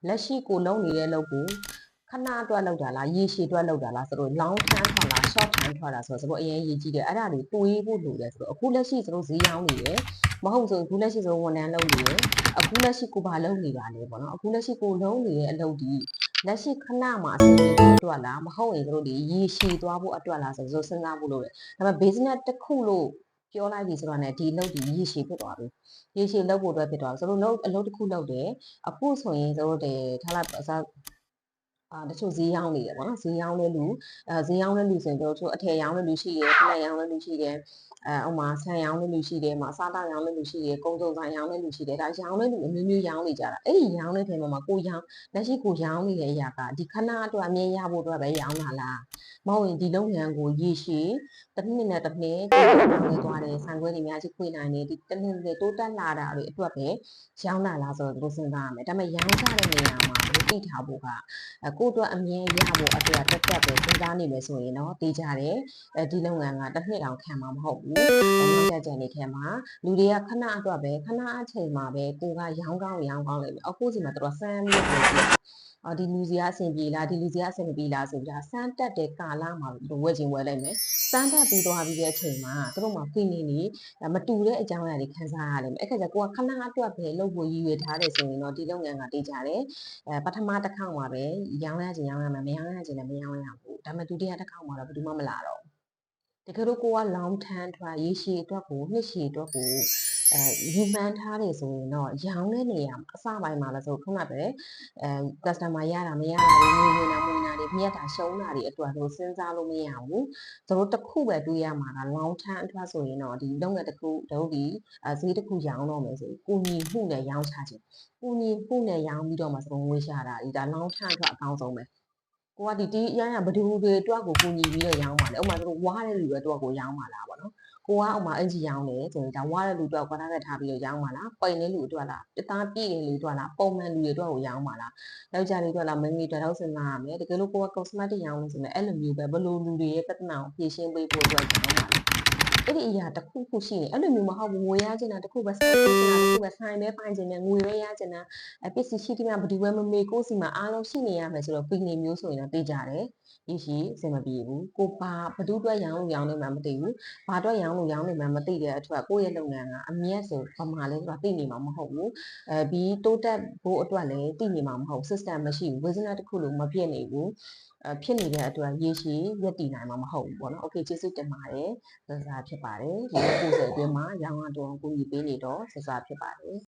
လက်ရှိကိုလုံးနေတဲ့လုပ်ကိုခဏအတွက်လောက်တာလားရေရှည်အတွက်လောက်တာလားဆိုတော့ long term ထွက်လား short term ထွက်လားဆိုတော့အရင်ရေးကြည့်တယ်အဲ့ဒါတွေတွေးဖို့လိုတယ်ဆိုတော့အခုလက်ရှိဈေးရောင်းနေတယ်မဟုတ်ဆိုအခုလက်ရှိဝန်ထမ်းလုပ်နေတယ်အခုလက်ရှိကိုဘာလုပ်နေပါလဲပေါ့နော်အခုလက်ရှိကိုလုံးနေတဲ့အလုပ်ဒီလက်ရှိခဏမှာအဆင်ပြေဖို့အတွက်လားမဟုတ်ရင်ရေရှည်သွားဖို့အတွက်လားဆိုတော့စဉ်းစားဖို့လိုတယ်ဒါပေမဲ့ business တစ်ခုလို့ပြောလိုက်ပြီဆိုတော့ねဒီလုပ်ဒီရေရှည်ဖြစ်သွားပြီရေရှည်လုပ်ဖို့အတွက်ဖြစ်သွားပြီဆိုတော့အလုပ်တစ်ခုလုပ်တယ်အခုဆိုရင်ထားလိုက်တချို့ဈေးရောင်းနေတယ်ပေါ့နော်ဈေးရောင်းတဲ့လူဆိုရင်တို့အထည်ရောင်းတဲ့လူရှိတယ်ဖက်ရောင်းတဲ့လူရှိတယ်ဥမာဆန်ရောင်းတဲ့လူရှိတယ်စားတောက်ရောင်းတဲ့လူရှိတယ်ကုန်စုံဆိုင်ရောင်းတဲ့လူရှိတယ်ဒါရောင်းတဲ့လူအမျိုးမျိုးရောင်းနေကြတာအဲ့ဒီရောင်းတဲ့ထဲမှာကိုရောင်းလက်ရှိကိုရောင်းနေတဲ့အရာကဒီခဏအတွက်အမြင်ရဖို့အတွက်ပဲရောင်းတာလားမဟုတ်ရင်ဒီလုပ်ငန်းကိုရေရှည်တစ်နှစ်နဲ့တစ်နှစ်တိုးတက်သွားတယ်ဆိုင်ခွဲတွေအများကြီးဖွင့်နိုင်တယ်ဒီတစ်နှစ်နဲ့တိုးတက်လာတာတွေအတွက်ပဲရောင်းတာလားဆိုတော့စဉ်းစားရမယ်ဒါပေမဲ့ရောင်းကြတဲ့နေရာမှာသိထားဖို့ကကိုယ့်အတွက်အမြင်ရဖို့အတွက်တက်ပဲစဉ်းစားနေမယ်ဆိုရင်တော့သိကြတယ်ဒီလုပ်ငန်းကတစ်နှစ်တောင်ခံမှာမဟုတ်ဘူးနောက်ကြနေခဲ့မှာလူတွေကခဏအတွက်ပဲခဏအချိန်မှာပဲကိုကရောင်းကောင်းလိမ့်မယ်အခုစီမှာတော့စမ်းပြီးဒီလူစီကအဆင်ပြေလားဒီလူစီကအဆင်မပြေလားဆိုပြီးစမ်းတက်တဲ့ကာလမှာဝယ်ခြင်းဝယ်လိုက်မယ်စမ်းတက်ပြီးသွားပြီးတဲ့အချိန်မှာတို့မှာဖိနေနေမတူတဲ့အကြောင်းအရာတွေခံစားရလိမ့်မယ်အဲ့ခါကျကိုကခဏအတွက်ပဲလုပ်ဖို့ရည်ရွယ်ထားတယ်ဆိုရင်တော့ဒီလုပ်ငန်းကတေးကြတယ်ပထမတစ်ခေါက်မှာပဲရောင်းရခြင်းရောင်းရမယ်မရောင်းရခြင်းလည်းမရောင်းရဘူးဒါပေမဲ့ဒုတိယတစ်ခေါက်မှာတော့ဘယ်သူမှမလာတော့တကယ်လို့ကိုက long term ထွက်ရေရှည်အတွက်ကိုနှစ်ရှည်အတွက်ကိုရည်မှန်းထားတယ်ဆိုရင်တော့ရောင်းတဲ့နေရာအစပိုင်းမှာလည်းဆိုခုနပဲcustomer ရတာမရတာတွေငွေဝင်တာမဝင်တာတွေမြတ်တာရှုံးတာတွေအတွက်တော့စဉ်းစားလို့မရဘူးတို့တစ်ခုပဲတွေးရမှာက long term အတွက်ဆိုရင်တော့ဒီလုပ်ငန်းတစ်ခုတို့ဒီဈေးတစ်ခုရောင်းတော့မယ်ဆိုကိုညီမှုနဲ့ရောင်းချခြင်းကိုညီမှုနဲ့ရောင်းပြီးတော့မှဆိုငွေရှာတာဒီဒါ long term အတွက်အကောင်းဆုံးပဲကိုကဒီရရဘဒူတွေအတွက်ကိုကိုညီပြီးတော့ရောင်းပါလေဥပမာတို့ဝါတဲ့လူတွေအတွက်ကိုရောင်းပါလားပေါ့နော်ကိုကဥမာအင်ဂျီရောင်းတယ်ဆိုရင်ဒါဝါတဲ့လူအတွက်ကိုထားထားပြီးတော့ရောင်းပါလားပိန်တဲ့လူအတွက်လားတသားပြည့်တဲ့လူအတွက်လားပုံမှန်လူတွေအတွက်ကိုရောင်းပါလားယောက်ျားလေးအတွက်လားမိန်းကလေးအတွက်တော့စဉ်းစားရမယ်တကယ်လို့ကိုက cosmetic ရောင်းလို့ဆိုရင်အဲ့လိုမျိုးပဲဘလို့လူတွေရဲ့ပြဿနာကိုဖြေရှင်းပေးဖို့အတွက်ရောင်းပါလားအဲ့ဒီအရာတစ်ခုခုရှိနေအဲ့လိုမျိုးမဟုတ်ဘူးငွေရချင်တာတစ်ခုပဲစားချင်တာတစ်ခုပဲဆိုင်ပဲပိုင်ချင်တယ်ငွေပဲရချင်တာပစ္စည်းရှိတဲ့မှာဘယ်သူပဲမမေကိုစီမှာအားလုံးရှိနေရမယ်ဆိုတော့ပီနေမျိုးဆိုရင်တော့သိကြတယ်ရရှိအဆင်မပြေဘူးကိုဘာဘသူအတွက်ရောင်းလို့ရောင်းနေမှမသိဘူးဘာအတွက်ရောင်းလို့ရောင်းနေမှမသိတဲ့အတွက်ကိုယ့်ရဲ့လုပ်ငန်းကအမြတ်ဆိုဘာမှလဲဆိုတာသိနေမှာမဟုတ်ဘူးပြီးတိုးတက်ဖို့အတွက်လည်းသိနေမှာမဟုတ် system မရှိဘူး business တစ်ခုလုံးမဖြစ်နေဘူးဖြစ်နေတဲ့အတွက်ရေရှည်ရပ်တည်နိုင်မှာမဟုတ်ဘူးပေါ့နော် okay ကျေးဇူးတင်ပါတယ်စစားဖြစ်ပါတယ်ဒီ90အတွင်းမှာရောင်းရတော့ကိုကြီးပေးနေတော့စစားဖြစ်ပါတယ်